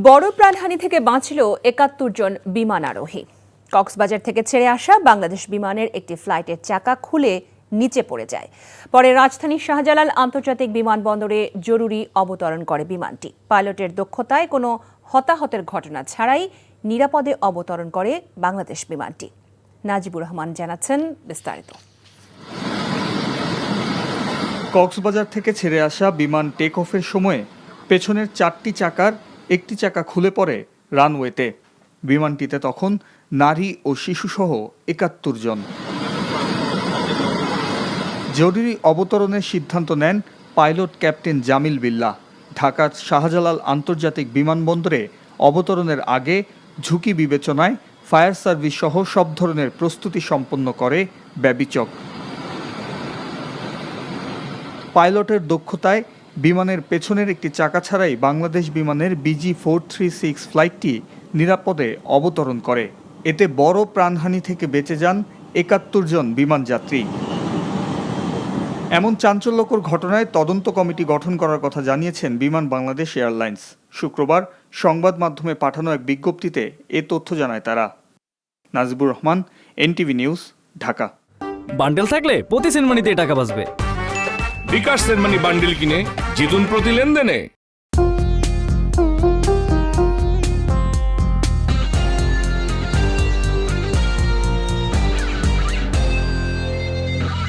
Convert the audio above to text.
বড় প্রাণহানি থেকে বাঁচল ৭১ জন বিমান আরোহী। কক্সবাজার থেকে ছেড়ে আসা বাংলাদেশ বিমানের একটি ফ্লাইটের চাকা খুলে নিচে পড়ে যায়। পরে রাজধানীর শাহজালাল আন্তর্জাতিক বিমানবন্দরে জরুরি অবতরণ করে বিমানটি। পাইলটের দক্ষতায় কোনো হতাহতের ঘটনা ছাড়াই নিরাপদে অবতরণ করে বাংলাদেশ বিমানটি। নাজিবুর রহমান জানাচ্ছেন বিস্তারিত। কক্সবাজার থেকে ছেড়ে আসা বিমান টেক অফের সময় পেছনের 4টি চাকার একটি চাকা খুলে পড়ে রানওয়েতে। বিমানটিতে তখন নারী ও শিশুসহ ৭১ জন। জরুরি অবতরণের সিদ্ধান্ত নেন পাইলট ক্যাপ্টেন জামিল বিল্লাহ। ঢাকার শাহজালাল আন্তর্জাতিক বিমানবন্দরে অবতরণের আগে ঝুঁকি বিবেচনায় ফায়ার সার্ভিস সহ সব ধরনের প্রস্তুতি সম্পন্ন করে ব্যবিচক। পাইলটের দক্ষতায় বিমানের পেছনের একটি চাকা ছাড়াই বাংলাদেশ বিমানের BG436 ফ্লাইটটি নিরাপদে অবতরণ করে। এতে বড় প্রাণহানি থেকে বেঁচে যান ৭১ জন বিমান যাত্রী। এমন চাঞ্চল্যকর ঘটনায় তদন্ত কমিটি গঠন করার কথা জানিয়েছেন বিমান বাংলাদেশ এয়ারলাইন্স। শুক্রবার সংবাদ মাধ্যমে পাঠানো এক বিজ্ঞপ্তিতে এ তথ্য জানায় তারা। Najibur Rahman, NTV news, Dhaka. Bundle থাকলে প্রতি সেনমানিতে টাকা বাঁচবে। বিকাশ সেনমানি বান্ডেল কিনে জিতুন প্রতি লেনদেনে।